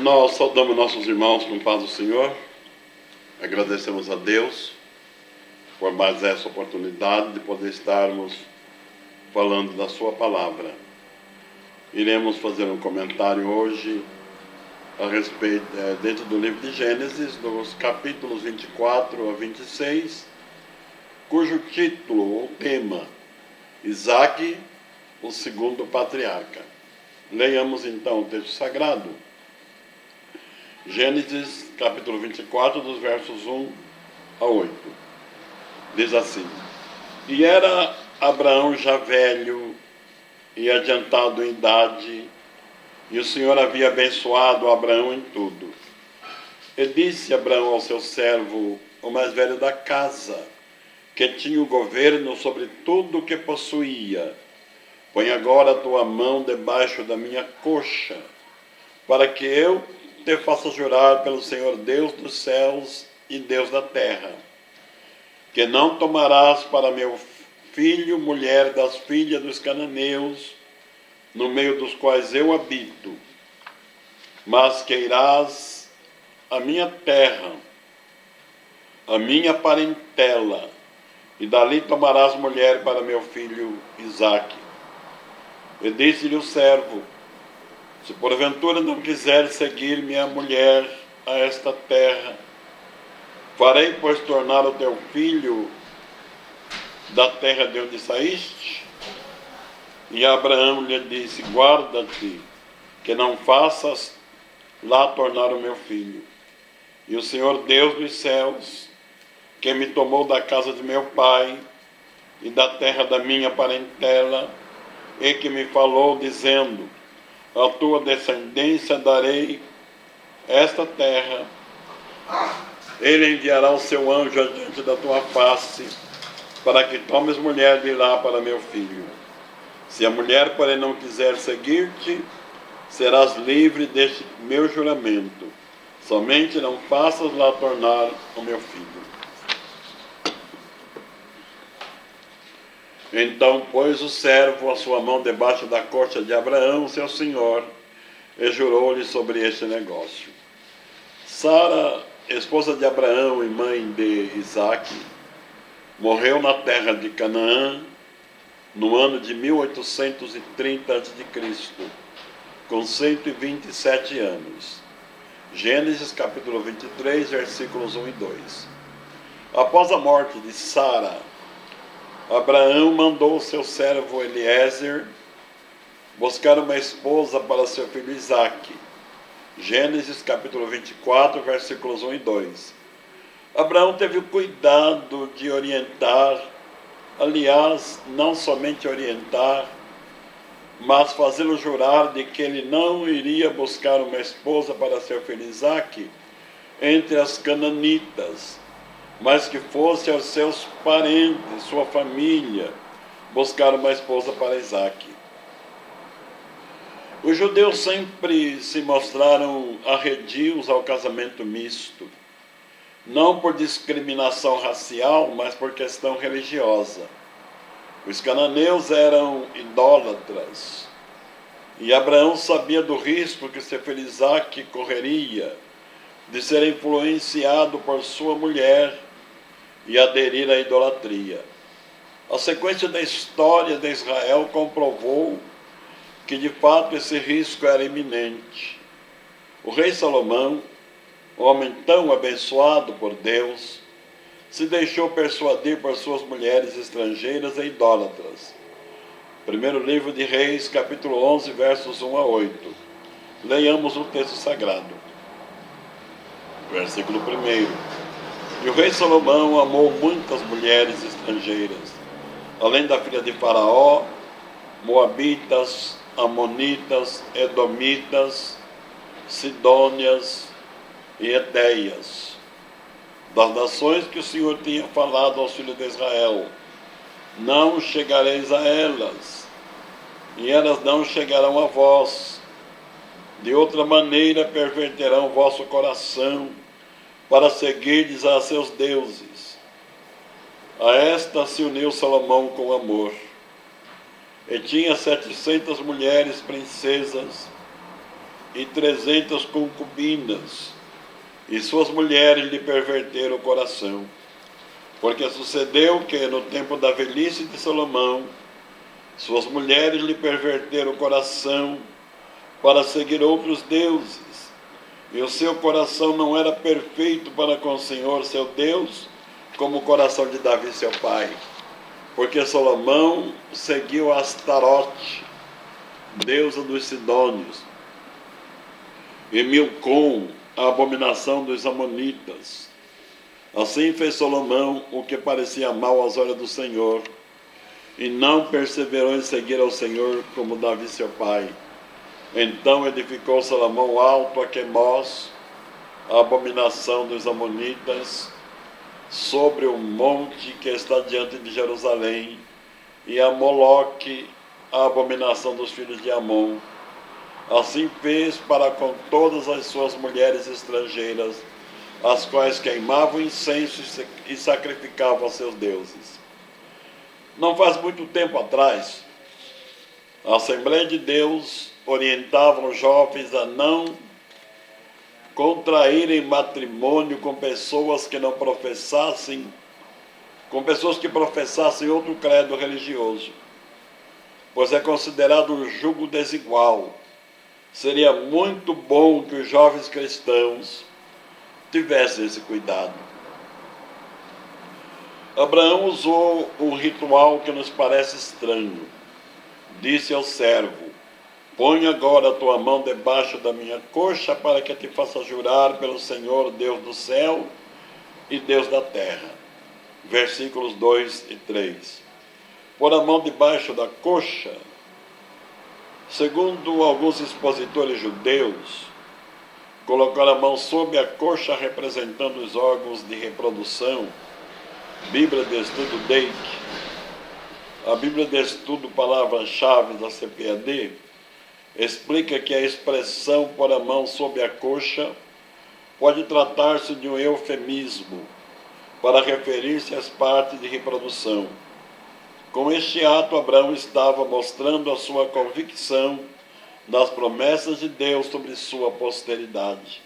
Nós saudamos nossos irmãos com paz do Senhor, agradecemos a Deus por mais essa oportunidade de poder estarmos falando da sua palavra. Iremos fazer um comentário hoje a respeito, dentro do livro de Gênesis, dos capítulos 24 a 26, cujo título ou tema, Isaque, o segundo patriarca. Leiamos então o texto sagrado. Gênesis capítulo 24, dos versos 1 a 8. Diz assim: E era Abraão já velho e adiantado em idade, e o Senhor havia abençoado Abraão em tudo. E disse Abraão ao seu servo, o mais velho da casa, que tinha o governo sobre tudo o que possuía: Põe agora a tua mão debaixo da minha coxa, para que eu te faça jurar pelo Senhor Deus dos céus e Deus da terra, que não tomarás para meu filho mulher das filhas dos cananeus, no meio dos quais eu habito, mas que irás à minha terra, a minha parentela, e dali tomarás mulher para meu filho Isaque. E disse-lhe o servo: Se porventura não quiser seguir minha mulher a esta terra, farei, pois, tornar o teu filho da terra de onde saíste? E Abraão lhe disse: Guarda-te, que não faças lá tornar o meu filho. E o Senhor Deus dos céus, que me tomou da casa de meu pai e da terra da minha parentela, e que me falou, dizendo: A tua descendência darei esta terra, ele enviará o seu anjo adiante da tua face, para que tomes mulher de lá para meu filho. Se a mulher, porém, não quiser seguir-te, serás livre deste meu juramento. Somente não faças lá tornar o meu filho. Então pôs o servo a sua mão debaixo da coxa de Abraão, seu senhor, e jurou-lhe sobre este negócio. Sara, esposa de Abraão e mãe de Isaque, morreu na terra de Canaã, no ano de 1830 a.C., com 127 anos. Gênesis capítulo 23, versículos 1 e 2. Após a morte de Sara, Abraão mandou seu servo Eliezer buscar uma esposa para seu filho Isaque. Gênesis capítulo 24, versículos 1 e 2. Abraão teve o cuidado de orientar, aliás, não somente orientar, mas fazê-lo jurar de que ele não iria buscar uma esposa para seu filho Isaque entre as cananitas, mas que fosse aos seus parentes, sua família, buscar uma esposa para Isaque. Os judeus sempre se mostraram arredios ao casamento misto, não por discriminação racial, mas por questão religiosa. Os cananeus eram idólatras, e Abraão sabia do risco que seu filho Isaque correria de ser influenciado por sua mulher e aderir à idolatria. A sequência da história de Israel comprovou que de fato esse risco era iminente. O rei Salomão, homem tão abençoado por Deus, se deixou persuadir por suas mulheres estrangeiras e idólatras. Primeiro livro de Reis, capítulo 11, versos 1 a 8. Leiamos o texto sagrado. Versículo 1. E o rei Salomão amou muitas mulheres estrangeiras, além da filha de Faraó, moabitas, amonitas, edomitas, sidônias e etéias, das nações que o Senhor tinha falado aos filhos de Israel: Não chegareis a elas, e elas não chegarão a vós. De outra maneira perverterão vosso coração, para seguirdes a seus deuses. A esta se uniu Salomão com amor, e tinha 700 mulheres princesas, e 300 concubinas, e suas mulheres lhe perverteram o coração. Porque sucedeu que, no tempo da velhice de Salomão, suas mulheres lhe perverteram o coração para seguir outros deuses, e o seu coração não era perfeito para com o Senhor, seu Deus, como o coração de Davi, seu pai. Porque Salomão seguiu Astarote, deusa dos Sidônios, e Milcom, a abominação dos Amonitas. Assim fez Salomão o que parecia mal aos olhos do Senhor, e não perseverou em seguir ao Senhor como Davi seu pai. Então edificou Salomão alto a Quemós, a abominação dos Amonitas, sobre o monte que está diante de Jerusalém, e a Moloque, a abominação dos filhos de Amon. Assim fez para com todas as suas mulheres estrangeiras, as quais queimavam incenso e sacrificavam a seus deuses. Não faz muito tempo atrás, a Assembleia de Deus orientava os jovens a não contraírem matrimônio com pessoas que não professassem, com pessoas que professassem outro credo religioso, pois é considerado um jugo desigual. Seria muito bom que os jovens cristãos tivessem esse cuidado. Abraão usou um ritual que nos parece estranho. Disse ao servo: põe agora a tua mão debaixo da minha coxa, para que te faça jurar pelo Senhor, Deus do céu e Deus da terra. Versículos 2 e 3. Pôr a mão debaixo da coxa, segundo alguns expositores judeus, colocar a mão sob a coxa representando os órgãos de reprodução. Bíblia de Estudo DEIC, a Bíblia de Estudo Palavras-Chave da CPAD, explica que a expressão pôr a mão sob a coxa pode tratar-se de um eufemismo para referir-se às partes de reprodução. Com este ato, Abraão estava mostrando a sua convicção das promessas de Deus sobre sua posteridade.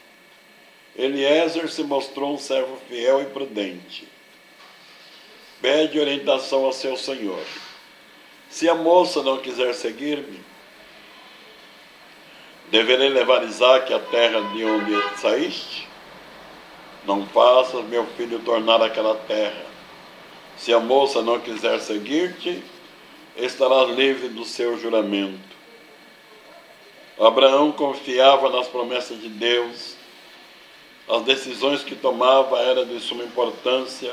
Eliezer se mostrou um servo fiel e prudente. Pede orientação a seu senhor. Se a moça não quiser seguir-me, deverei levar Isaque à terra de onde saíste? Não faças meu filho tornar aquela terra. Se a moça não quiser seguir-te, estarás livre do seu juramento. Abraão confiava nas promessas de Deus. As decisões que tomava eram de suma importância,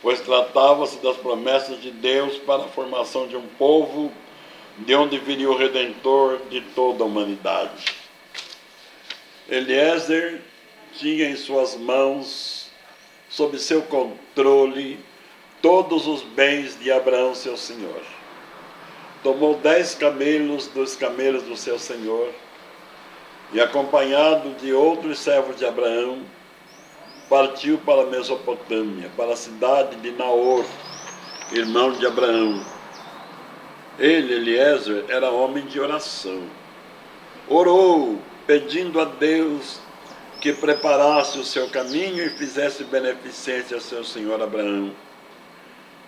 pois tratava-se das promessas de Deus para a formação de um povo de onde viria o Redentor de toda a humanidade. Eliezer tinha em suas mãos, sob seu controle, todos os bens de Abraão, seu senhor. Tomou 10 camelos dos camelos do seu senhor, e acompanhado de outros servos de Abraão, partiu para a Mesopotâmia, para a cidade de Naor, irmão de Abraão. Ele, Eliezer, era homem de oração. Orou, pedindo a Deus que preparasse o seu caminho e fizesse beneficência a seu senhor Abraão.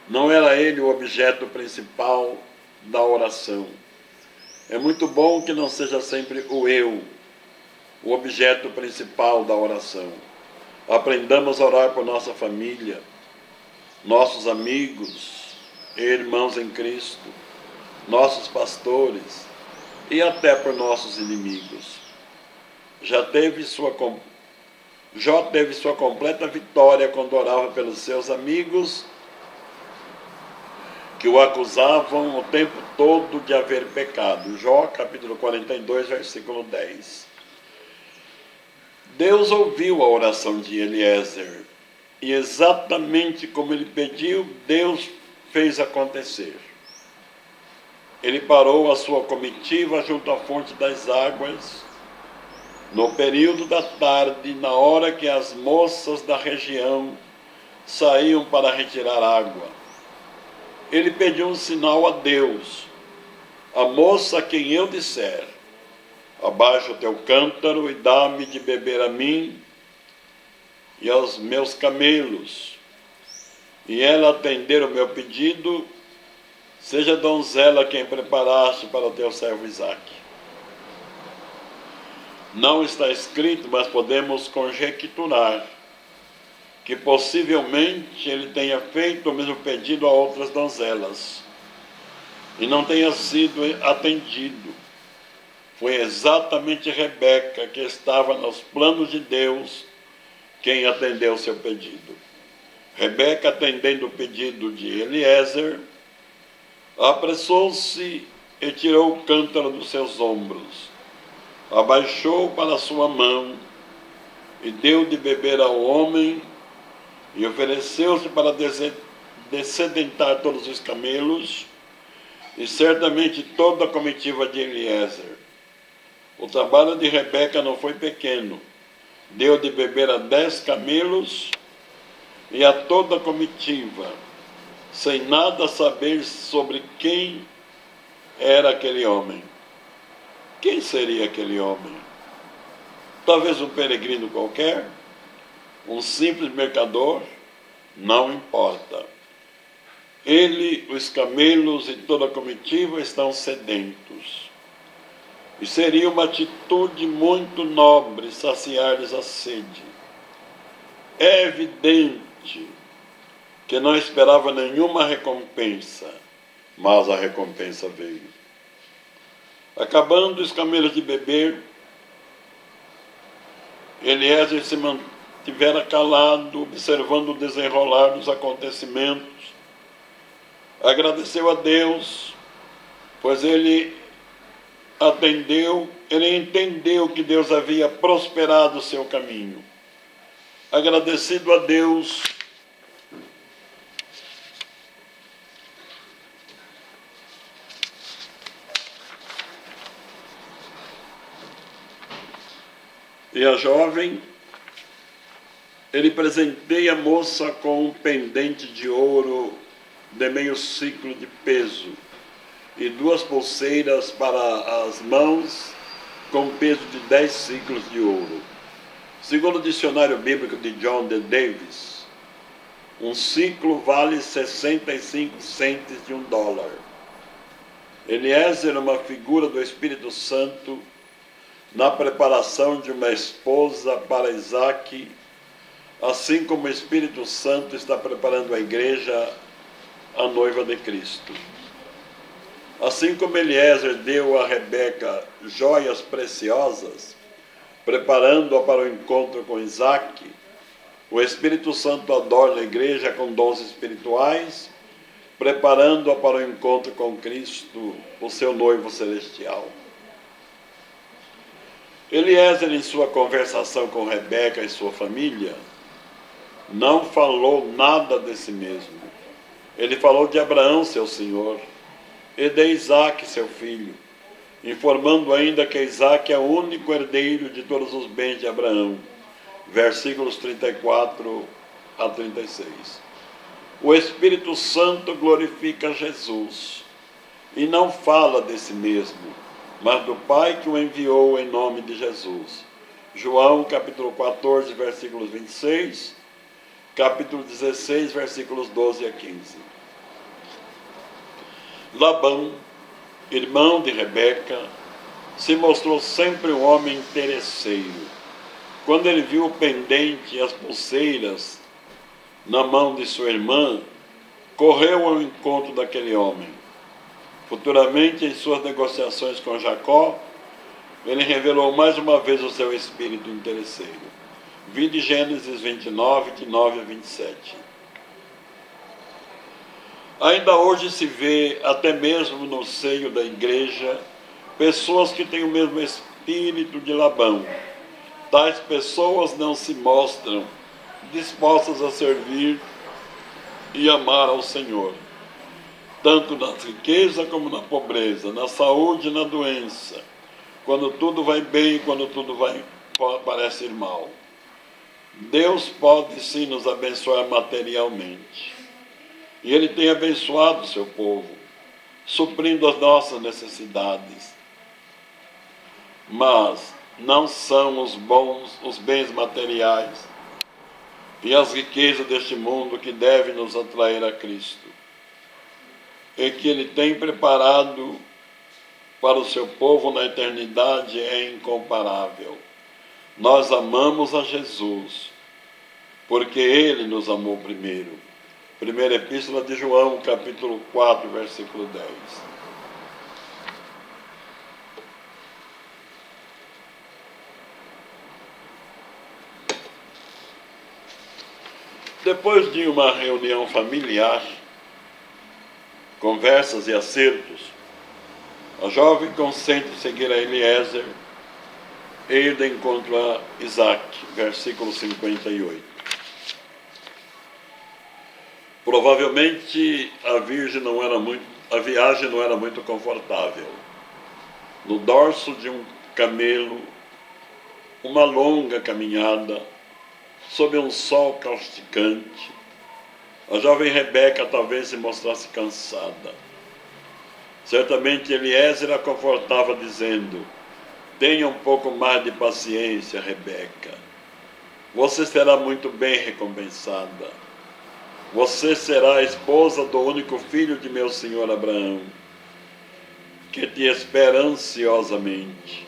Não era ele o objeto principal da oração. É muito bom que não seja sempre o eu, o objeto principal da oração. Aprendamos a orar por nossa família, nossos amigos e irmãos em Cristo, nossos pastores e até por nossos inimigos. Jó teve sua completa vitória quando orava pelos seus amigos que o acusavam o tempo todo de haver pecado. Jó, capítulo 42, versículo 10. Deus ouviu a oração de Eliezer, e exatamente como ele pediu, Deus fez acontecer. Ele parou a sua comitiva junto à fonte das águas, no período da tarde, na hora que as moças da região saíam para retirar água. Ele pediu um sinal a Deus: a moça a quem eu disser, Abaixa o teu cântaro e dá-me de beber a mim e aos meus camelos. E ela atender o meu pedido, seja a donzela quem preparaste para o teu servo Isaque. Não está escrito, mas podemos conjecturar que possivelmente ele tenha feito o mesmo pedido a outras donzelas e não tenha sido atendido. Foi exatamente Rebeca, que estava nos planos de Deus, quem atendeu o seu pedido. Rebeca, atendendo o pedido de Eliezer, apressou-se e tirou o cântaro dos seus ombros, abaixou para sua mão e deu de beber ao homem, e ofereceu-se para dessedentar todos os camelos e certamente toda a comitiva de Eliezer. O trabalho de Rebeca não foi pequeno. Deu de beber a 10 camelos e a toda a comitiva, sem nada saber sobre quem era aquele homem. Quem seria aquele homem? Talvez um peregrino qualquer? Um simples mercador? Não importa. Ele, os camelos e toda a comitiva estão sedentos. E seria uma atitude muito nobre saciar-lhes a sede. É evidente que não esperava nenhuma recompensa, mas a recompensa veio. Acabando os camelos de beber, Eliezer se mantivera calado, observando o desenrolar dos acontecimentos. Agradeceu a Deus, pois ele entendeu que Deus havia prosperado o seu caminho. Agradecido a Deus, e a jovem, ele presenteia a moça com um pendente de ouro de meio ciclo de peso e 2 pulseiras para as mãos com peso de 10 ciclos de ouro. Segundo o dicionário bíblico de John D. Davis, um ciclo vale 65 centes de $1. Eliezer é uma figura do Espírito Santo na preparação de uma esposa para Isaque, assim como o Espírito Santo está preparando a igreja, a noiva de Cristo. Assim como Eliezer deu a Rebeca joias preciosas, preparando-a para o encontro com Isaque, o Espírito Santo adorna a igreja com dons espirituais, preparando-a para o encontro com Cristo, o seu noivo celestial. Eliezer, em sua conversação com Rebeca e sua família, não falou nada de si mesmo. Ele falou de Abraão, seu senhor, e de Isaque, seu filho, informando ainda que Isaque é o único herdeiro de todos os bens de Abraão. Versículos 34 a 36. O Espírito Santo glorifica Jesus e não fala de si mesmo, mas do Pai que o enviou em nome de Jesus. João capítulo 14, versículos 26, capítulo 16, versículos 12 a 15. Labão, irmão de Rebeca, se mostrou sempre um homem interesseiro. Quando ele viu o pendente e as pulseiras na mão de sua irmã, correu ao encontro daquele homem. Futuramente, em suas negociações com Jacó, ele revelou mais uma vez o seu espírito interesseiro. Vide Gênesis 29, de 9 a 27. Ainda hoje se vê, até mesmo no seio da igreja, pessoas que têm o mesmo espírito de Labão. Tais pessoas não se mostram dispostas a servir e amar ao Senhor, tanto na riqueza como na pobreza, na saúde e na doença, quando tudo vai bem e quando tudo parece ir mal. Deus pode sim nos abençoar materialmente. E Ele tem abençoado o seu povo, suprindo as nossas necessidades. Mas não são os bens materiais e as riquezas deste mundo que devem nos atrair a Cristo, e que Ele tem preparado para o seu povo na eternidade é incomparável. Nós amamos a Jesus, porque Ele nos amou primeiro. Primeira Epístola de João, capítulo 4, versículo 10. Depois de uma reunião familiar, conversas e acertos, a jovem consente seguir a Eliezer e ir de encontro a Isaac, versículo 58. Provavelmente a viagem não era muito confortável. No dorso de um camelo, uma longa caminhada, sob um sol causticante, a jovem Rebeca talvez se mostrasse cansada. Certamente Eliezer a confortava dizendo: tenha um pouco mais de paciência, Rebeca. Você será muito bem recompensada. Você será a esposa do único filho de meu senhor Abraão, que te espera ansiosamente.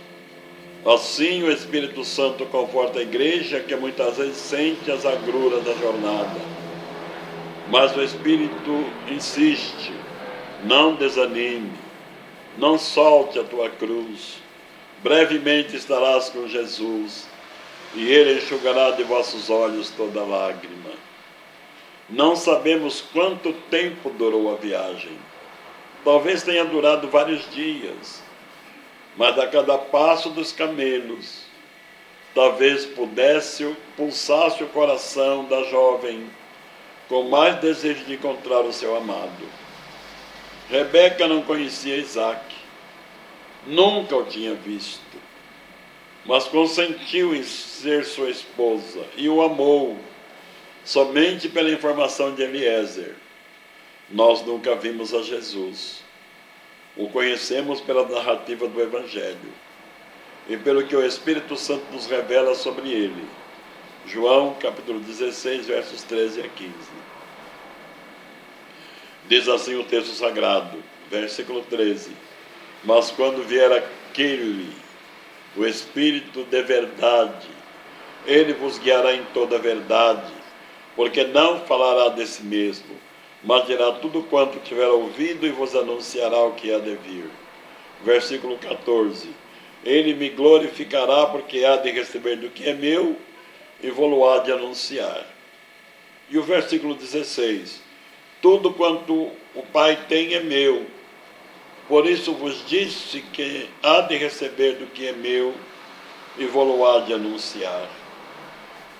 Assim o Espírito Santo conforta a igreja, que muitas vezes sente as agruras da jornada. Mas o Espírito insiste: não desanime, não solte a tua cruz. Brevemente estarás com Jesus, e Ele enxugará de vossos olhos toda lágrima. Não sabemos quanto tempo durou a viagem. Talvez tenha durado vários dias, mas a cada passo dos camelos, talvez pulsasse o coração da jovem com mais desejo de encontrar o seu amado. Rebeca não conhecia Isaac, nunca o tinha visto, mas consentiu em ser sua esposa e o amou somente pela informação de Eliezer. Nós nunca vimos a Jesus. O conhecemos pela narrativa do Evangelho e pelo que o Espírito Santo nos revela sobre ele. João, capítulo 16, versos 13 a 15. Diz assim o texto sagrado, versículo 13: mas quando vier aquele, o Espírito de verdade, ele vos guiará em toda a verdade, porque não falará de si mesmo, mas dirá tudo quanto tiver ouvido e vos anunciará o que há de vir. Versículo 14: ele me glorificará, porque há de receber do que é meu e vou-lo-á de anunciar. E o versículo 16: tudo quanto o Pai tem é meu, por isso vos disse que há de receber do que é meu e vou-lo-á de anunciar.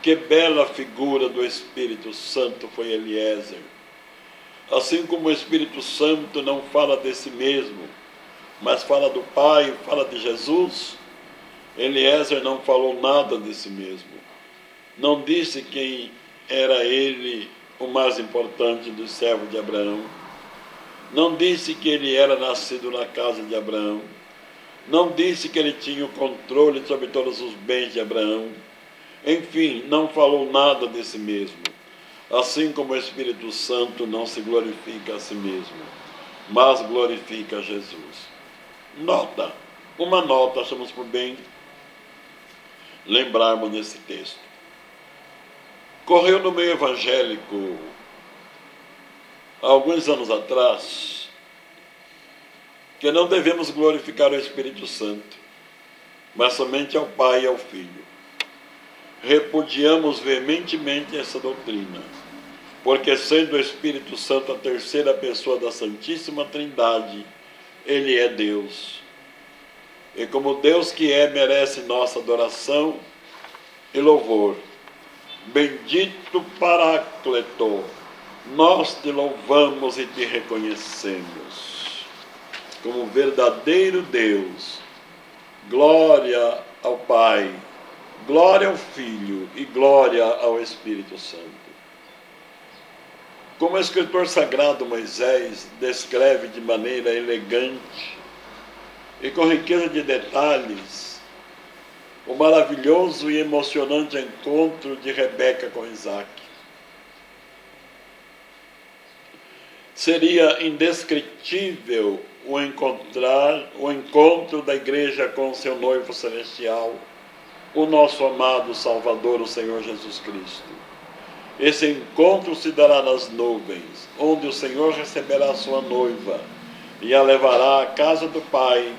Que bela figura do Espírito Santo foi Eliezer. Assim como o Espírito Santo não fala de si mesmo, mas fala do Pai, fala de Jesus, Eliezer não falou nada de si mesmo. Não disse quem era ele, o mais importante dos servos de Abraão. Não disse que ele era nascido na casa de Abraão. Não disse que ele tinha o controle sobre todos os bens de Abraão. Enfim, não falou nada de si mesmo. Assim como o Espírito Santo não se glorifica a si mesmo, mas glorifica Jesus. Uma nota, achamos por bem lembrarmos nesse texto. Correu no meio evangélico, há alguns anos atrás, que não devemos glorificar o Espírito Santo, mas somente ao Pai e ao Filho. Repudiamos veementemente essa doutrina, porque sendo o Espírito Santo a terceira pessoa da Santíssima Trindade, ele é Deus. E como Deus que é, merece nossa adoração e louvor. Bendito Paráclito, nós te louvamos e te reconhecemos como verdadeiro Deus. Glória ao Pai, glória ao Filho e glória ao Espírito Santo. Como o escritor sagrado Moisés descreve de maneira elegante e com riqueza de detalhes o maravilhoso e emocionante encontro de Rebeca com Isaac. Seria indescritível o encontro da igreja com seu noivo celestial, o nosso amado Salvador, o Senhor Jesus Cristo. Esse encontro se dará nas nuvens, onde o Senhor receberá sua noiva e a levará à casa do Pai,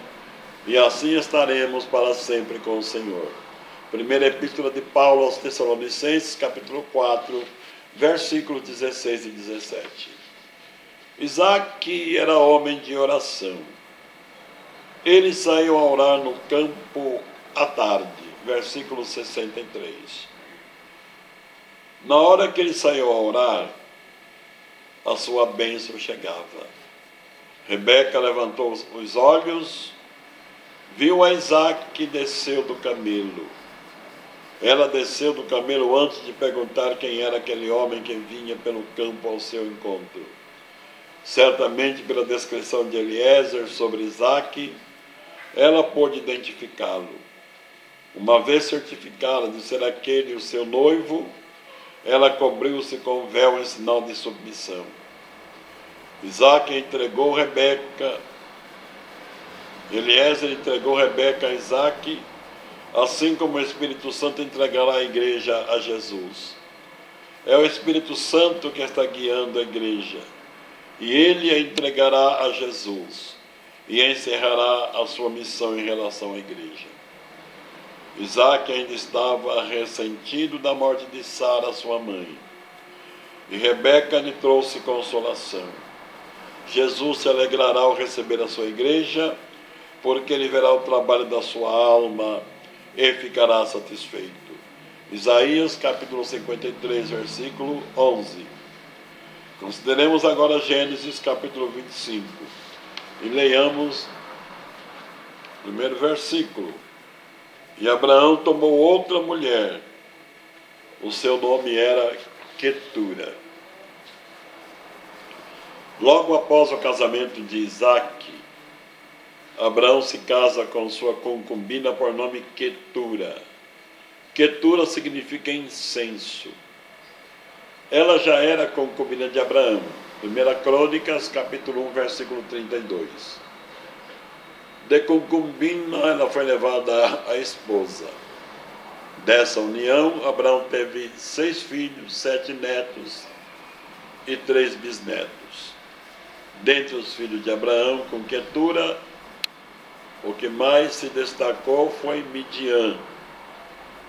e assim estaremos para sempre com o Senhor. Primeira Epístola de Paulo aos Tessalonicenses, capítulo 4, versículos 16 e 17. Isaac era homem de oração. Ele saiu a orar no campo à tarde, versículo 63. Na hora que ele saiu a orar, a sua bênção chegava. Rebeca levantou os olhos, viu a Isaac que desceu do camelo. Ela desceu do camelo antes de perguntar quem era aquele homem que vinha pelo campo ao seu encontro. Certamente, pela descrição de Eliezer sobre Isaac, ela pôde identificá-lo. Uma vez certificada de ser aquele o seu noivo, ela cobriu-se com o véu em sinal de submissão. Isaac entregou Rebeca, Eliezer entregou Rebeca a Isaac, assim como o Espírito Santo entregará a igreja a Jesus. É o Espírito Santo que está guiando a igreja, e ele a entregará a Jesus, e encerrará a sua missão em relação à igreja. Isaac ainda estava ressentido da morte de Sara, sua mãe, e Rebeca lhe trouxe consolação. Jesus se alegrará ao receber a sua igreja, porque ele verá o trabalho da sua alma e ficará satisfeito. Isaías capítulo 53, versículo 11. Consideremos agora Gênesis capítulo 25 e leiamos o primeiro versículo. E Abraão tomou outra mulher, o seu nome era Quetura. Logo após o casamento de Isaac, Abraão se casa com sua concubina por nome Quetura. Quetura significa incenso. Ela já era concubina de Abraão. 1 Crônicas, capítulo 1, versículo 32. De concubina, ela foi levada à esposa. Dessa união, Abraão teve 6 filhos, 7 netos e 3 bisnetos. Dentre os filhos de Abraão, com Quetura, o que mais se destacou foi Midian.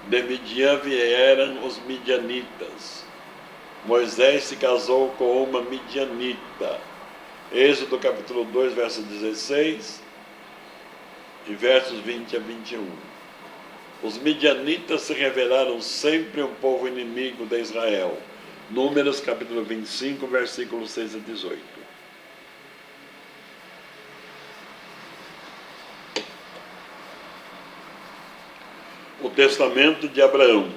De Midian vieram os midianitas. Moisés se casou com uma midianita. Êxodo capítulo 2, verso 16 e versos 20 a 21. Os midianitas se revelaram sempre um povo inimigo de Israel. Números capítulo 25, versículos 6 a 18. O testamento de Abraão,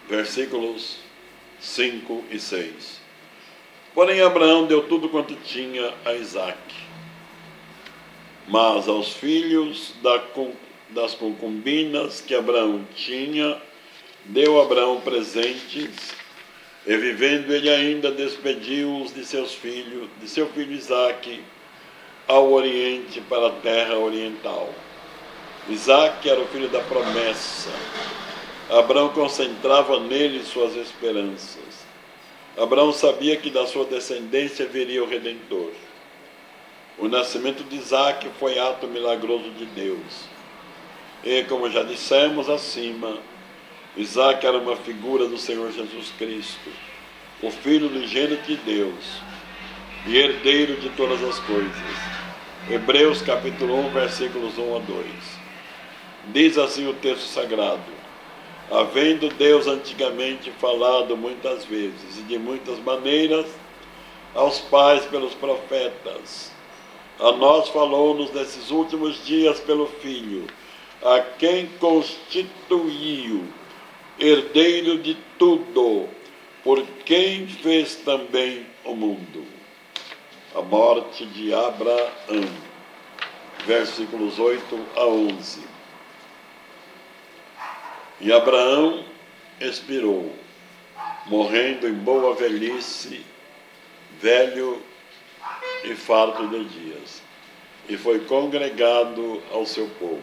versículos 5 e 6. Porém Abraão deu tudo quanto tinha a Isaac, mas aos filhos das concubinas que Abraão tinha, deu Abraão presentes, e vivendo ele ainda despediu-os de seu filho Isaac, ao oriente, para a terra oriental. Isaac era o filho da promessa. Abraão concentrava nele suas esperanças. Abraão sabia que da sua descendência viria o Redentor. O nascimento de Isaac foi ato milagroso de Deus. E, como já dissemos acima, Isaac era uma figura do Senhor Jesus Cristo, o Filho unigênito de Deus e herdeiro de todas as coisas. Hebreus capítulo 1, versículos 1 a 2. Diz assim o texto sagrado: havendo Deus antigamente falado muitas vezes e de muitas maneiras aos pais pelos profetas, a nós falou-nos nesses últimos dias pelo Filho, a quem constituiu herdeiro de tudo, por quem fez também o mundo. A morte de Abraão. versículos 8 a 11. E Abraão expirou, morrendo em boa velhice, velho e farto de dias, e foi congregado ao seu povo.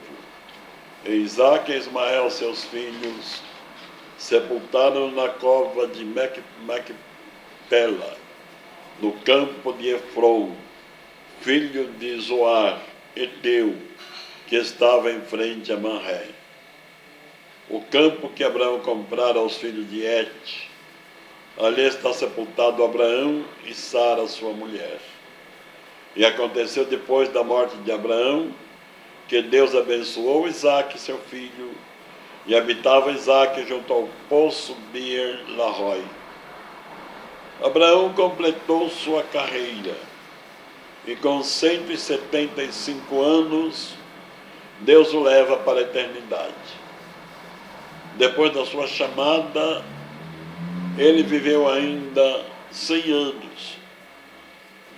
E Isaque e Ismael, seus filhos, sepultaram na cova de Macpela, no campo de Efron, filho de Zoar, Eteu, que estava em frente a Manré. O campo que Abraão comprara aos filhos de Et. Ali está sepultado Abraão e Sara, sua mulher. E aconteceu depois da morte de Abraão, que Deus abençoou Isaque, seu filho, e habitava Isaque junto ao poço Beer-Lahai. Abraão completou sua carreira, e com 175 anos, Deus o leva para a eternidade. Depois da sua chamada, ele viveu ainda 100 anos.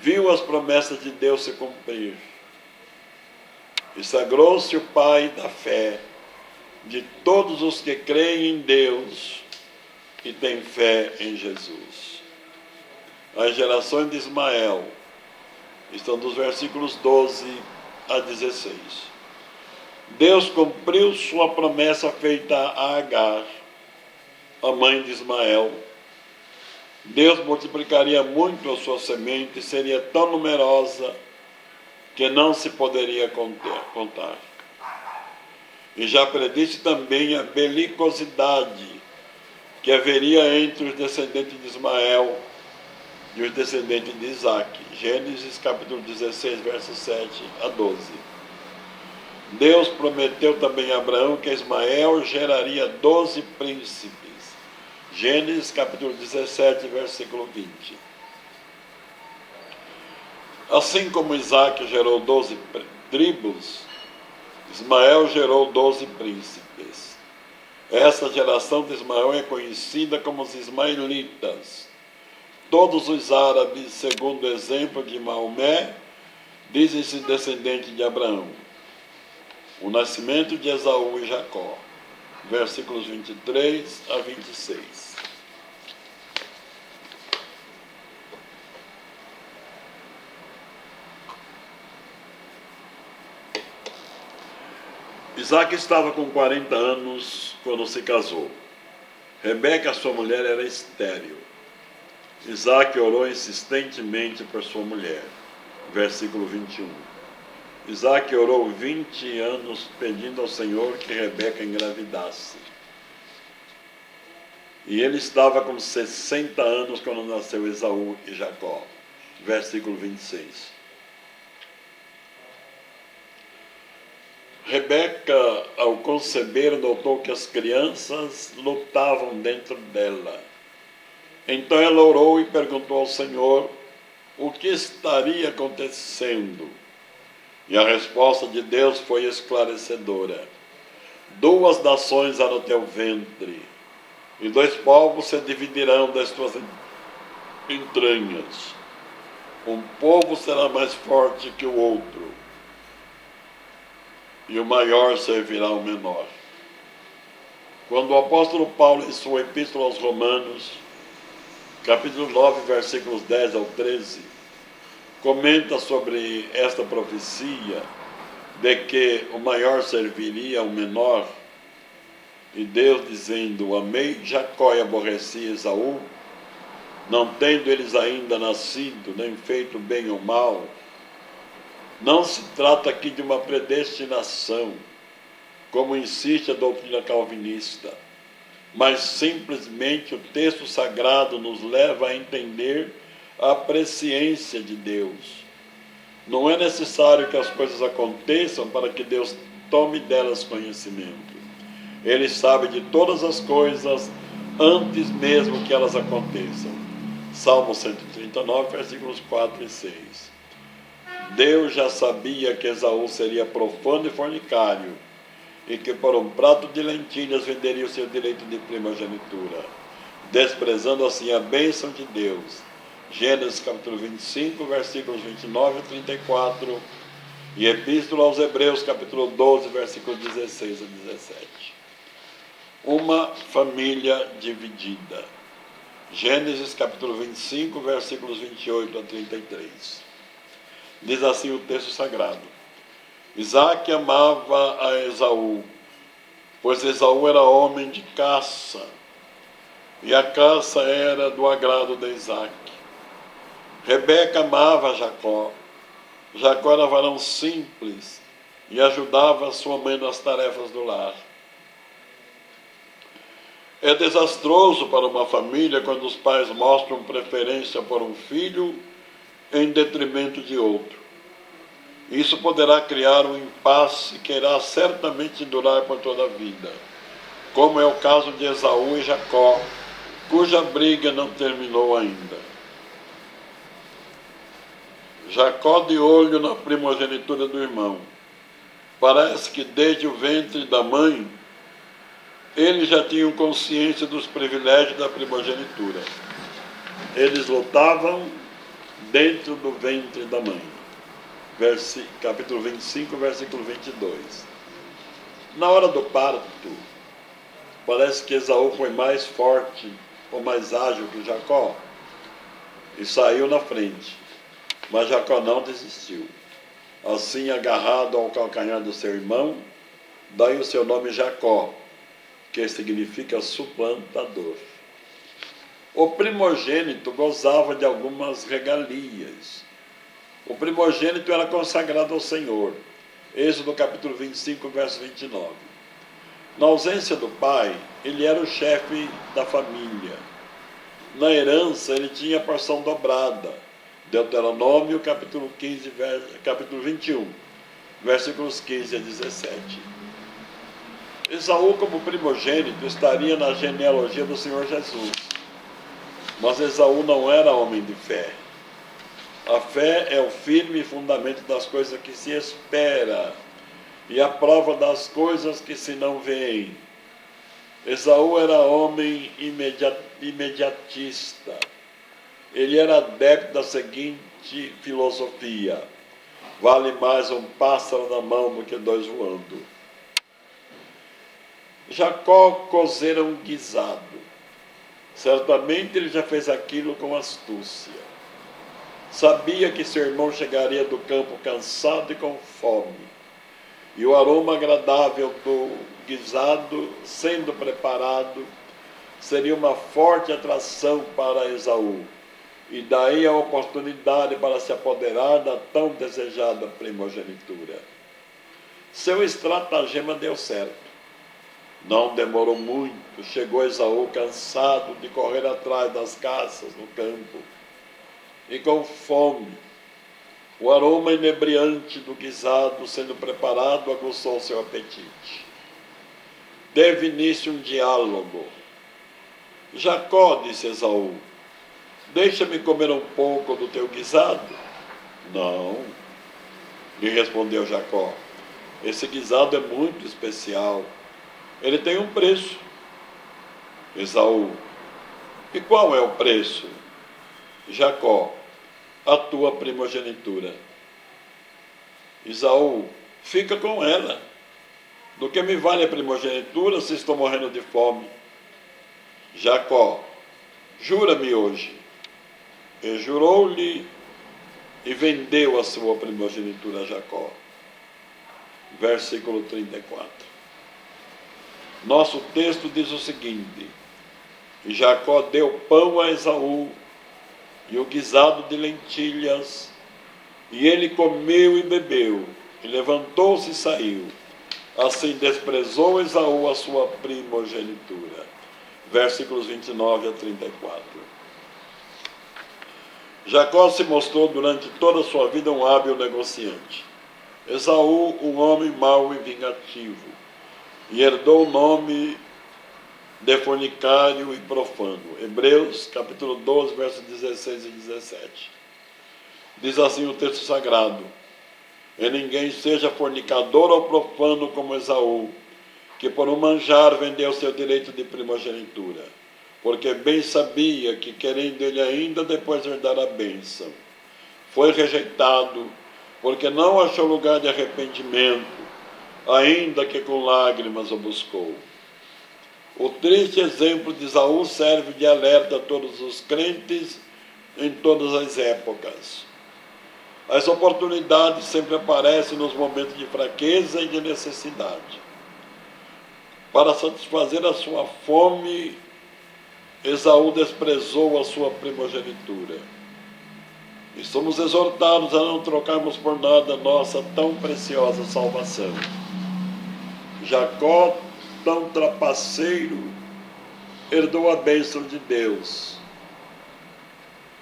Viu as promessas de Deus se cumprir. E sagrou-se o pai da fé de todos os que creem em Deus e têm fé em Jesus. As gerações de Ismael estão dos versículos 12 a 16. Deus cumpriu sua promessa feita a Agar, a mãe de Ismael. Deus multiplicaria muito a sua semente e seria tão numerosa que não se poderia contar. E já predisse também a belicosidade que haveria entre os descendentes de Ismael e os descendentes de Isaque. Gênesis capítulo 16, versos 7 a 12. Deus prometeu também a Abraão que Ismael geraria 12 príncipes. Gênesis capítulo 17, versículo 20. Assim como Isaque gerou 12 tribos, Ismael gerou 12 príncipes. Essa geração de Ismael é conhecida como os ismaelitas. Todos os árabes, segundo o exemplo de Maomé, dizem-se descendentes de Abraão. O nascimento de Esaú e Jacó. Versículos 23 a 26. Isaque estava com 40 anos quando se casou. Rebeca, sua mulher, era estéril. Isaque orou insistentemente por sua mulher. Versículo 21. Isaque orou 20 anos pedindo ao Senhor que Rebeca engravidasse. E ele estava com 60 anos quando nasceu Esaú e Jacó. Versículo 26. Rebeca, ao conceber, notou que as crianças lutavam dentro dela. Então ela orou e perguntou ao Senhor o que estaria acontecendo. E a resposta de Deus foi esclarecedora. 2 nações há no teu ventre, e 2 povos se dividirão das tuas entranhas. Um povo será mais forte que o outro, e o maior servirá ao menor. Quando o apóstolo Paulo, em sua epístola aos Romanos, capítulo 9, versículos 10 ao 13, comenta sobre esta profecia de que o maior serviria ao menor, e Deus dizendo: amei Jacó e aborreci Esaú, não tendo eles ainda nascido, nem feito bem ou mal. Não se trata aqui de uma predestinação, como insiste a doutrina calvinista, mas simplesmente o texto sagrado nos leva a entender a presciência de Deus. Não é necessário que as coisas aconteçam para que Deus tome delas conhecimento. Ele sabe de todas as coisas antes mesmo que elas aconteçam. Salmo 139, versículos 4 e 6. Deus já sabia que Esaú seria profano e fornicário, e que por um prato de lentilhas venderia o seu direito de primogenitura, desprezando assim a bênção de Deus. Gênesis capítulo 25, versículos 29 a 34 E Epístola aos Hebreus, capítulo 12, versículos 16 a 17. Uma família dividida. Gênesis, capítulo 25, versículos 28 a 33. Diz assim o texto sagrado: Isaque amava a Esaú, pois Esaú era homem de caça, e a caça era do agrado de Isaque. Rebeca amava Jacó. Jacó era varão simples e ajudava sua mãe nas tarefas do lar. É desastroso para uma família quando os pais mostram preferência por um filho em detrimento de outro. Isso poderá criar um impasse que irá certamente durar por toda a vida, como é o caso de Esaú e Jacó, cuja briga não terminou ainda. Jacó de olho na primogenitura do irmão. Parece que desde o ventre da mãe, eles já tinham consciência dos privilégios da primogenitura. Eles lutavam dentro do ventre da mãe. Capítulo 25, versículo 22. Na hora do parto, parece que Esaú foi mais forte ou mais ágil que Jacó e saiu na frente. Mas Jacó não desistiu. Assim, agarrado ao calcanhar do seu irmão, daí o seu nome Jacó, que significa suplantador. O primogênito gozava de algumas regalias. O primogênito era consagrado ao Senhor. Êxodo capítulo 25, verso 29. Na ausência do pai, ele era o chefe da família. Na herança, ele tinha a porção dobrada. Deuteronômio capítulo 21, versículos 15 a 17. Esaú, como primogênito, estaria na genealogia do Senhor Jesus. Mas Esaú não era homem de fé. A fé é o firme fundamento das coisas que se espera e a prova das coisas que se não veem. Esaú era homem imediatista. Ele era adepto da seguinte filosofia: vale mais um pássaro na mão do que dois voando. Jacó cozera um guisado. Certamente ele já fez aquilo com astúcia. Sabia que seu irmão chegaria do campo cansado e com fome. E o aroma agradável do guisado, sendo preparado, seria uma forte atração para Esaú. E daí a oportunidade para se apoderar da tão desejada primogenitura. Seu estratagema deu certo. Não demorou muito, chegou Esaú cansado de correr atrás das caças no campo e com fome. O aroma inebriante do guisado sendo preparado aguçou seu apetite. Teve início um diálogo. Jacó, disse Esaú, deixa-me comer um pouco do teu guisado. Não, lhe respondeu Jacó, esse guisado é muito especial. Ele tem um preço. Esaú, e qual é o preço? Jacó, a tua primogenitura. Esaú, fica com ela. Do que me vale a primogenitura se estou morrendo de fome? Jacó, jura-me hoje. E jurou-lhe e vendeu a sua primogenitura a Jacó. Versículo 34. Nosso texto diz o seguinte: e Jacó deu pão a Esaú e o guisado de lentilhas, e ele comeu e bebeu, e levantou-se e saiu. Assim desprezou Esaú a sua primogenitura. Versículos 29 a 34. Jacó se mostrou durante toda a sua vida um hábil negociante. Esaú, um homem mau e vingativo, e herdou o nome de fornicário e profano. Hebreus, capítulo 12, versos 16 e 17. Diz assim o texto sagrado: e ninguém seja fornicador ou profano como Esaú, que por um manjar vendeu seu direito de primogenitura, porque bem sabia que, querendo ele ainda depois herdar a bênção, foi rejeitado porque não achou lugar de arrependimento, ainda que com lágrimas o buscou. O triste exemplo de Esaú serve de alerta a todos os crentes em todas as épocas. As oportunidades sempre aparecem nos momentos de fraqueza e de necessidade. Para satisfazer a sua fome, Esaú desprezou a sua primogenitura. E somos exortados a não trocarmos por nada nossa tão preciosa salvação. Jacó, tão trapaceiro, herdou a bênção de Deus.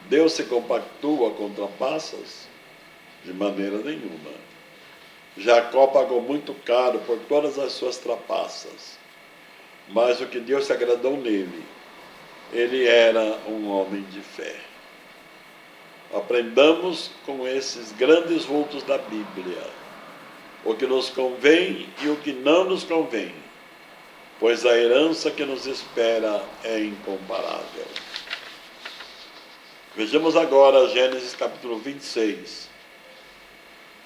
Deus se compactua com trapaças? De maneira nenhuma. Jacó pagou muito caro por todas as suas trapaças, mas o que Deus se agradou nele, ele era um homem de fé. Aprendamos com esses grandes vultos da Bíblia o que nos convém e o que não nos convém, pois a herança que nos espera é incomparável. Vejamos agora Gênesis capítulo 26.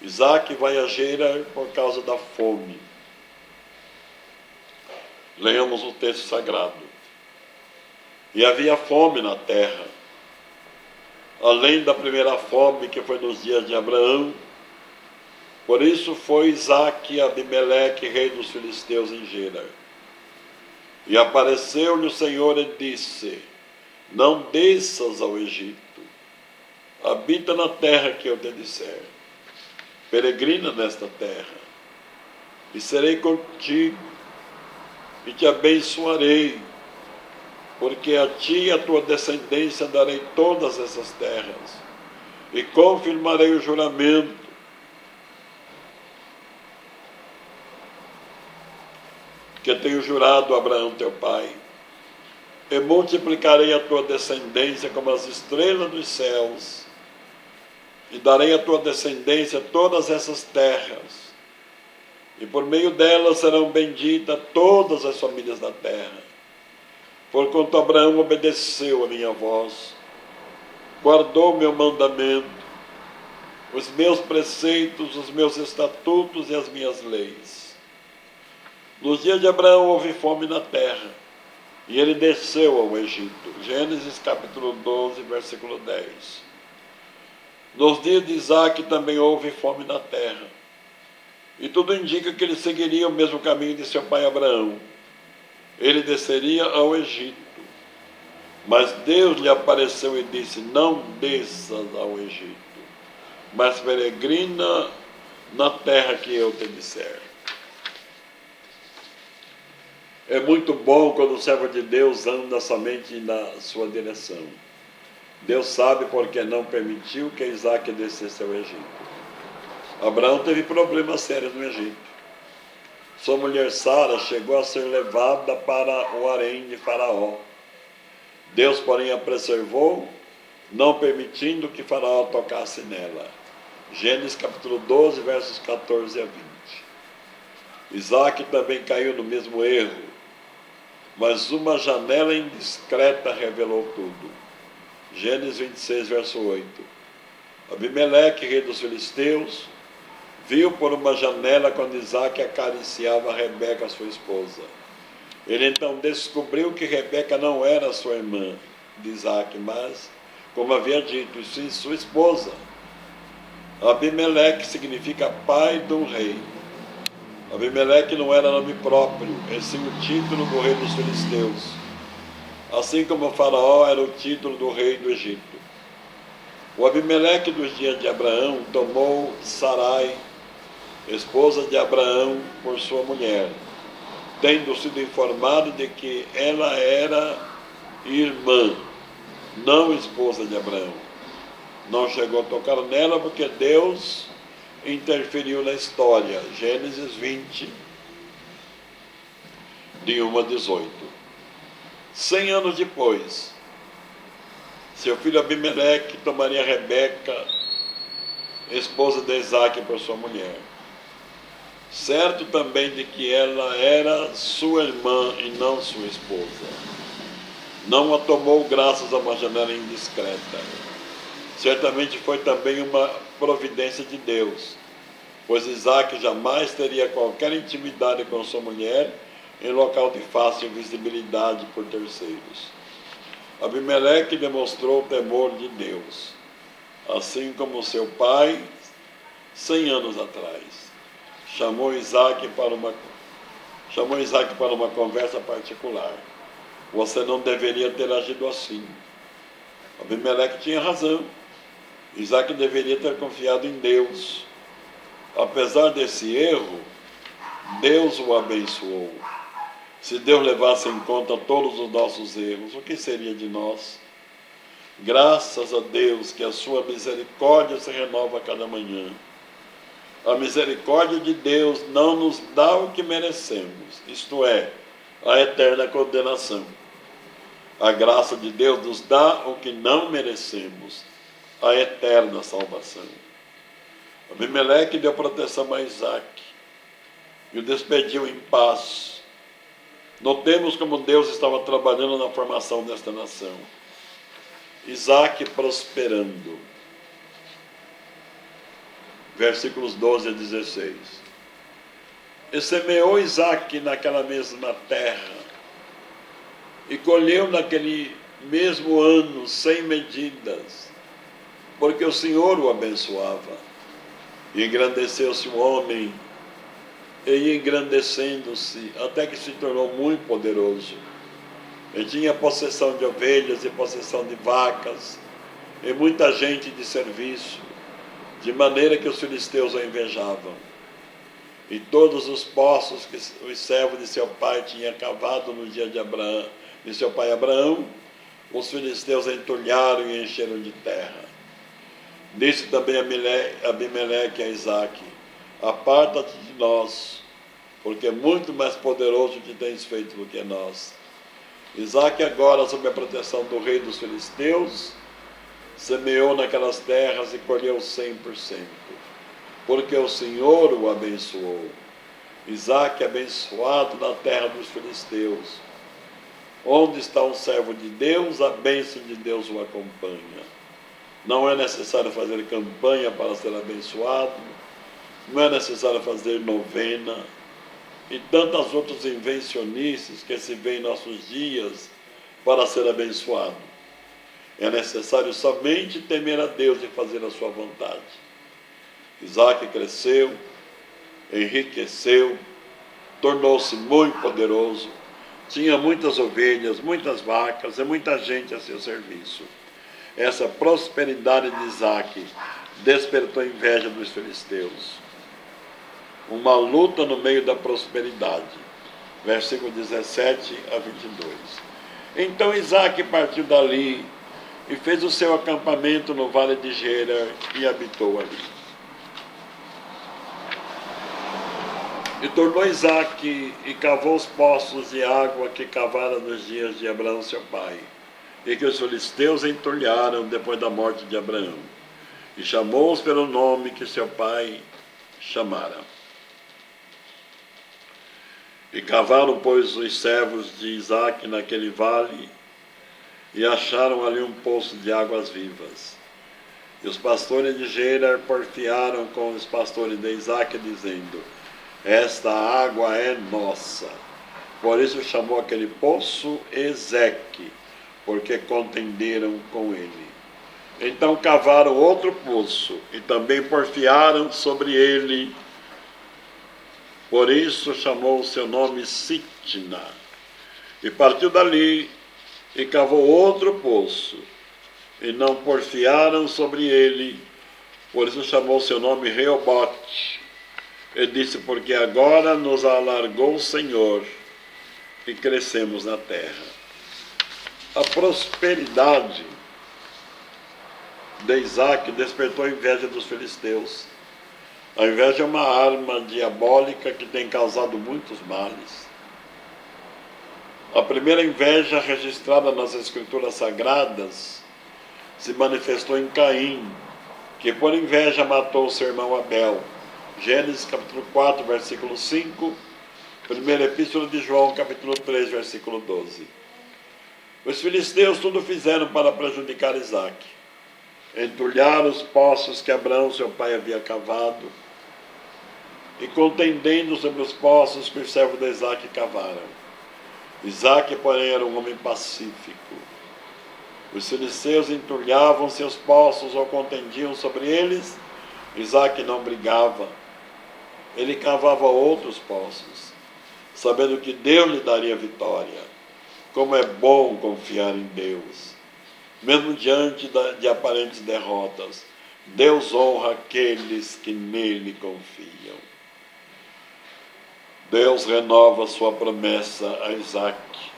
Isaac vai a Gerar por causa da fome. Leamos o texto sagrado. E havia fome na terra, além da primeira fome que foi nos dias de Abraão. Por isso foi Isaque a Abimeleque, rei dos filisteus, em Gerar. E apareceu-lhe o Senhor e disse: não desças ao Egito, habita na terra que eu te disser, peregrina nesta terra, e serei contigo, e te abençoarei, porque a ti e a tua descendência darei todas essas terras, e confirmarei o juramento que tenho jurado a Abraão teu pai, e multiplicarei a tua descendência como as estrelas dos céus, e darei à tua descendência todas essas terras, e por meio delas serão benditas todas as famílias da terra, porquanto Abraão obedeceu a minha voz, guardou meu mandamento, os meus preceitos, os meus estatutos e as minhas leis. Nos dias de Abraão houve fome na terra, e ele desceu ao Egito. Gênesis capítulo 12, versículo 10. Nos dias de Isaque também houve fome na terra, e tudo indica que ele seguiria o mesmo caminho de seu pai Abraão. Ele desceria ao Egito, mas Deus lhe apareceu e disse: não desças ao Egito, mas peregrina na terra que eu te disser. É muito bom quando o servo de Deus anda somente na sua direção. Deus sabe porque não permitiu que Isaque descesse ao Egito. Abraão teve problemas sérios no Egito. Sua mulher Sara chegou a ser levada para o harém de Faraó. Deus, porém, a preservou, não permitindo que Faraó tocasse nela. Gênesis capítulo 12, versos 14 a 20. Isaque também caiu no mesmo erro, mas uma janela indiscreta revelou tudo. Gênesis 26, verso 8. Abimeleque, rei dos filisteus, viu por uma janela quando Isaque acariciava Rebeca, sua esposa. Ele então descobriu que Rebeca não era sua irmã de Isaque, mas, como havia dito, sim, sua esposa. Abimeleque significa pai do rei. Abimeleque não era nome próprio, e sim o título do rei dos filisteus, assim como Faraó era o título do rei do Egito. O Abimeleque dos dias de Abraão tomou Sarai, esposa de Abraão, por sua mulher, tendo sido informado de que ela era irmã, não esposa de Abraão. Não chegou a tocar nela porque Deus interferiu na história. Gênesis 20, de 1 a 18. 100 anos depois, seu filho Abimeleque tomaria Rebeca, esposa de Isaque, por sua mulher, certo também de que ela era sua irmã e não sua esposa. Não a tomou graças a uma janela indiscreta. certamente foi também uma providência de Deus, pois Isaque jamais teria qualquer intimidade com sua mulher em local de fácil visibilidade por terceiros. Abimeleque demonstrou o temor de Deus, assim como seu pai, 100 anos atrás. Chamou Isaque para uma conversa particular. Você não deveria ter agido assim. Abimeleque tinha razão. Isaque deveria ter confiado em Deus. Apesar desse erro, Deus o abençoou. Se Deus levasse em conta todos os nossos erros, o que seria de nós? Graças a Deus que a sua misericórdia se renova a cada manhã. A misericórdia de Deus não nos dá o que merecemos, isto é, a eterna condenação. A graça de Deus nos dá o que não merecemos, a eterna salvação. Abimeleque deu proteção a Isaque e o despediu em paz. Notemos como Deus estava trabalhando na formação desta nação. Isaque prosperando. Versículos 12 a 16. E semeou Isaque naquela mesma terra, e colheu naquele mesmo ano 100 medidas, porque o Senhor o abençoava. E engrandeceu-se o homem, e engrandecendo-se, até que se tornou muito poderoso. E tinha possessão de ovelhas e possessão de vacas, e muita gente de serviço, de maneira que os filisteus o invejavam. E todos os poços que os servos de seu pai tinham cavado no dia de seu pai Abraão, os filisteus entulharam e encheram de terra. Disse também Abimeleque a Isaque: aparta-te de nós, porque é muito mais poderoso que tens feito do que nós. Isaque, agora sob a proteção do rei dos filisteus, semeou naquelas terras e colheu 100%, porque o Senhor o abençoou. Isaque abençoado na terra dos filisteus. Onde está um servo de Deus, a bênção de Deus o acompanha. Não é necessário fazer campanha para ser abençoado, não é necessário fazer novena e tantas outras invencionices que se vê em nossos dias para ser abençoado. É necessário somente temer a Deus e fazer a sua vontade. Isaque cresceu, enriqueceu, tornou-se muito poderoso, tinha muitas ovelhas, muitas vacas e muita gente a seu serviço. Essa prosperidade de Isaque despertou a inveja dos filisteus. Uma luta no meio da prosperidade. Versículo 17 a 22. Então Isaque partiu dali e fez o seu acampamento no vale de Gerar e habitou ali. E tornou Isaque e cavou os poços de água que cavara nos dias de Abraão seu pai, e que os filisteus entulharam depois da morte de Abraão, e chamou-os pelo nome que seu pai chamara. E cavaram, pois, os servos de Isaque naquele vale, e acharam ali um poço de águas vivas. E os pastores de Gerar porfiaram com os pastores de Isaque, dizendo: esta água é nossa. Por isso chamou aquele poço Ezeque, porque contenderam com ele. Então cavaram outro poço, e também porfiaram sobre ele. Por isso chamou o seu nome Sitna. E partiu dali, e cavou outro poço, e não porfiaram sobre ele. Por isso chamou o seu nome Reobote. E disse: porque agora nos alargou o Senhor, e crescemos na terra. A prosperidade de Isaque despertou a inveja dos filisteus. A inveja é uma arma diabólica que tem causado muitos males. A primeira inveja registrada nas Escrituras Sagradas se manifestou em Caim, que por inveja matou seu irmão Abel. Gênesis capítulo 4, versículo 5, primeira epístola de João, capítulo 3, versículo 12. Os filisteus tudo fizeram para prejudicar Isaque. entulharam os poços que Abraão, seu pai, havia cavado, e contendendo sobre os poços que os servos de Isaque cavaram. Isaque, porém, era um homem pacífico. Os filisteus entulhavam seus poços ou contendiam sobre eles. Isaque não brigava. Ele cavava outros poços, sabendo que Deus lhe daria vitória. Como é bom confiar em Deus, mesmo diante de aparentes derrotas. Deus honra aqueles que nele confiam. Deus renova sua promessa a Isaque,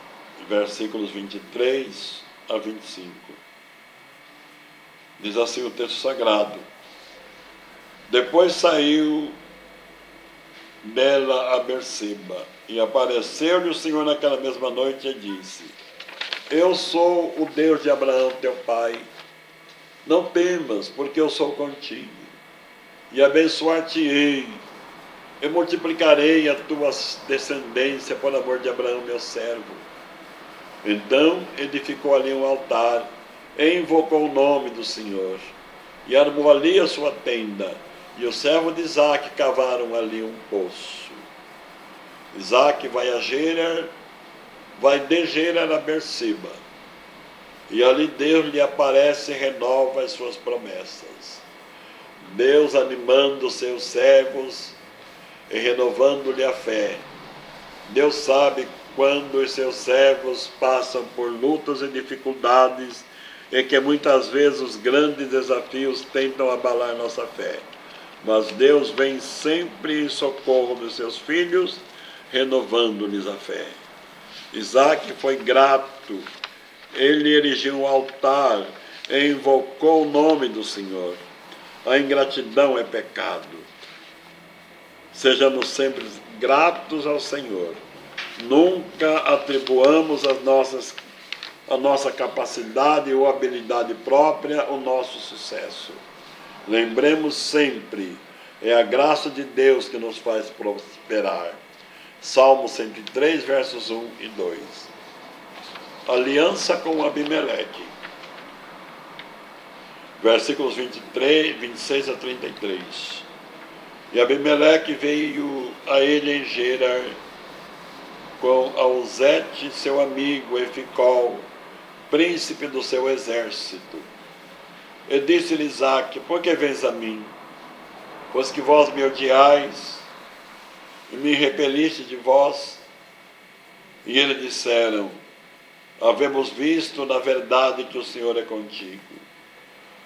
versículos 23 a 25. Diz assim o texto sagrado: depois saiu dela a Berseba, e apareceu-lhe o Senhor naquela mesma noite e disse: eu sou o Deus de Abraão teu pai, não temas, porque eu sou contigo, e abençoar-te-ei, e multiplicarei a tua descendência por amor de Abraão meu servo. Então edificou ali um altar, e invocou o nome do Senhor, e armou ali a sua tenda, e o servo de Isaque cavaram ali um poço. Isaque vai de Gerar a Berseba, e ali Deus lhe aparece e renova as suas promessas. Deus animando os seus servos e renovando-lhe a fé. Deus sabe quando os seus servos passam por lutas e dificuldades, e que muitas vezes os grandes desafios tentam abalar nossa fé. Mas Deus vem sempre em socorro dos seus filhos, renovando-lhes a fé. Isaque foi grato, ele erigiu um altar e invocou o nome do Senhor. A ingratidão é pecado. Sejamos sempre gratos ao Senhor. Nunca atribuamos a nossa capacidade ou habilidade própria o nosso sucesso. Lembremos sempre, é a graça de Deus que nos faz prosperar. Salmo 103, versos 1 e 2. Aliança com Abimeleque. Versículos 26 a 33. E Abimeleque veio a ele em Gerar com Auzete, seu amigo, e Ficol, príncipe do seu exército. E disse-lhe Isaque: por que vens a mim? Pois que vós me odiais e me repeliste de vós. E eles disseram: havemos visto na verdade que o Senhor é contigo.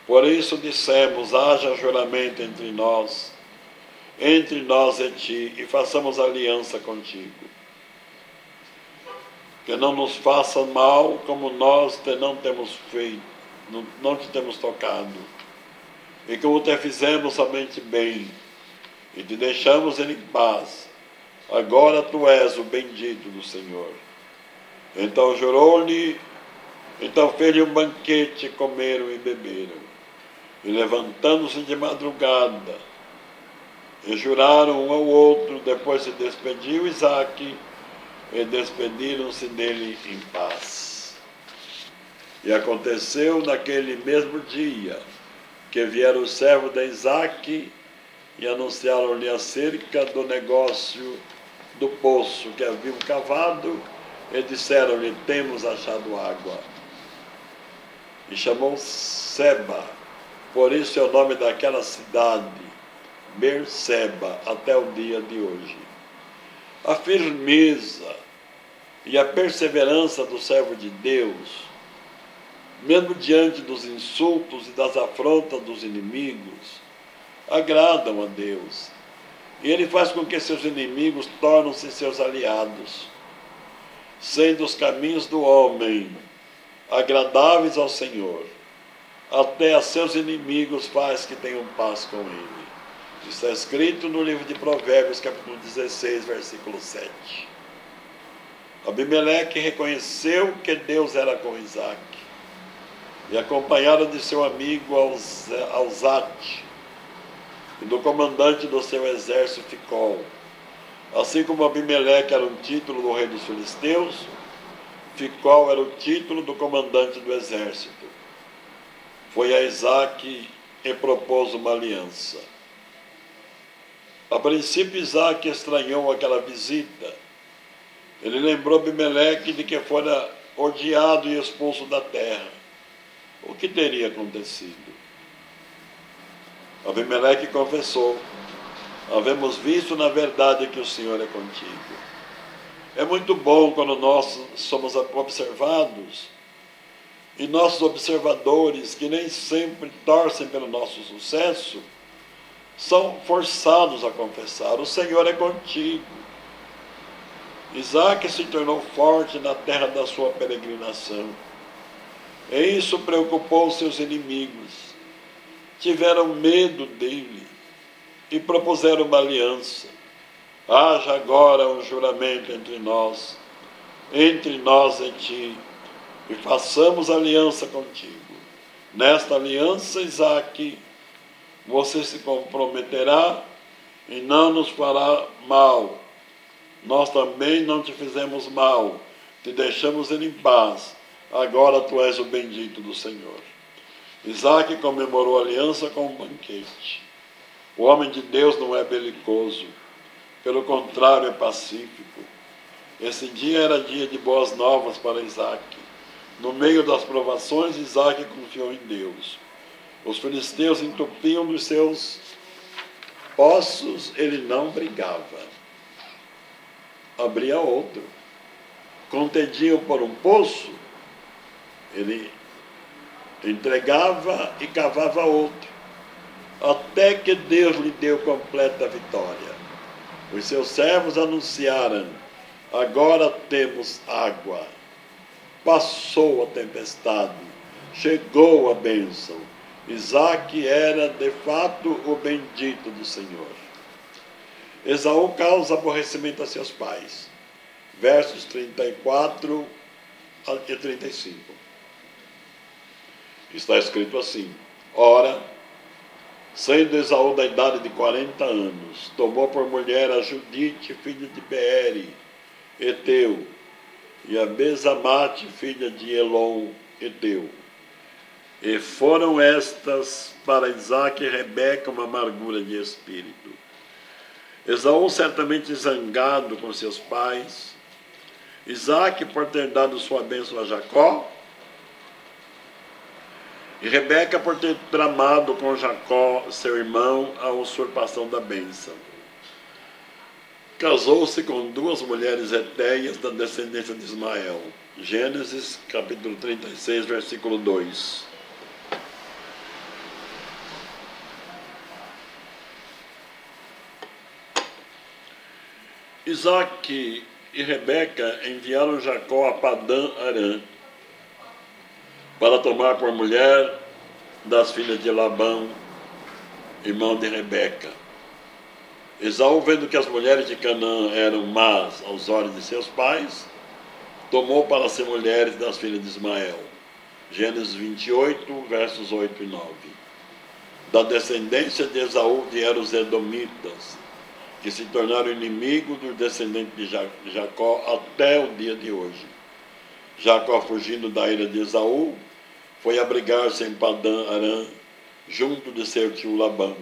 Por isso dissemos: haja juramento entre nós e ti, e façamos aliança contigo. Que não nos faça mal como nós não temos feito, não te temos tocado. E como te fizemos somente bem, e te deixamos em paz. Agora tu és o bendito do Senhor. Então jurou-lhe, então fez-lhe um banquete, comeram e beberam. E levantando-se de madrugada, e juraram um ao outro, depois se despediu Isaque, e despediram-se dele em paz. E aconteceu naquele mesmo dia, que vieram os servos de Isaque, e anunciaram-lhe acerca do negócio do poço que haviam cavado, e disseram-lhe: temos achado água. E chamou Seba, por isso é o nome daquela cidade, Berseba, até o dia de hoje. A firmeza e a perseverança do servo de Deus, mesmo diante dos insultos e das afrontas dos inimigos, agradam a Deus. E Ele faz com que seus inimigos tornem-se seus aliados, sendo os caminhos do homem agradáveis ao Senhor. Até a seus inimigos faz que tenham paz com Ele. Está escrito no livro de Provérbios, capítulo 16, versículo 7. Abimeleque reconheceu que Deus era com Isaque, e acompanhado de seu amigo Auzate, e do comandante do seu exército Ficol. Assim como Abimeleque era um título do rei dos filisteus, Ficol era o título do comandante do exército. foi a Isaque e propôs uma aliança. A princípio, Isaque estranhou aquela visita. Ele lembrou Abimeleque de que fora odiado e expulso da terra. O que teria acontecido? Abimeleque confessou: havemos visto na verdade que o Senhor é contigo. É muito bom quando nós somos observados, e nossos observadores, que nem sempre torcem pelo nosso sucesso, são forçados a confessar: o Senhor é contigo. Isaque se tornou forte na terra da sua peregrinação. E isso preocupou seus inimigos. Tiveram medo dele e propuseram uma aliança. Haja agora um juramento entre nós e ti, e façamos aliança contigo. Nesta aliança, Isaque, você se comprometerá e não nos fará mal. Nós também não te fizemos mal, te deixamos em paz. Agora tu és o bendito do Senhor. Isaque comemorou a aliança com um banquete. O homem de Deus não é belicoso, pelo contrário, é pacífico. Esse dia era dia de boas novas para Isaque. No meio das provações, Isaque confiou em Deus. Os filisteus entupiam dos seus poços, ele não brigava. Abria outro. Contendiam por um poço, ele entregava e cavava outro, até que Deus lhe deu completa vitória. Os seus servos anunciaram: agora temos água. Passou a tempestade, chegou a bênção. Isaque era de fato o bendito do Senhor. Esaú causa aborrecimento a seus pais. Versos 34 e 35. Está escrito assim: ora, sendo Esaú da idade de 40 anos, tomou por mulher a Judite, filha de Beere, Eteu, e a Besamate, filha de Elon, Eteu. E foram estas para Isaque e Rebeca uma amargura de espírito. Esaú, certamente zangado com seus pais, Isaque por ter dado sua bênção a Jacó, e Rebeca por ter tramado com Jacó, seu irmão, a usurpação da bênção. Casou-se com duas mulheres hetéias da descendência de Ismael. Gênesis, capítulo 36, versículo 2. Isaque e Rebeca enviaram Jacó a Padã-Arã para tomar por mulher das filhas de Labão, irmão de Rebeca. Esaú, vendo que as mulheres de Canaã eram más aos olhos de seus pais, tomou para si mulheres das filhas de Ismael. Gênesis 28, versos 8 e 9. Da descendência de Esaú vieram os edomitas, que se tornaram inimigos dos descendentes de Jacó até o dia de hoje. Jacó, fugindo da ira de Esaú, foi abrigar-se em Padã-Arã, junto de seu tio Labão,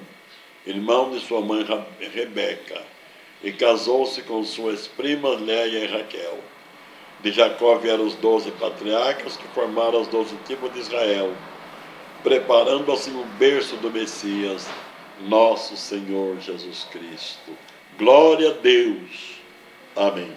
irmão de sua mãe Rebeca, e casou-se com suas primas Léia e Raquel. De Jacó vieram os 12 patriarcas que formaram os 12 tribos de Israel, preparando assim o berço do Messias, nosso Senhor Jesus Cristo. Glória a Deus. Amém.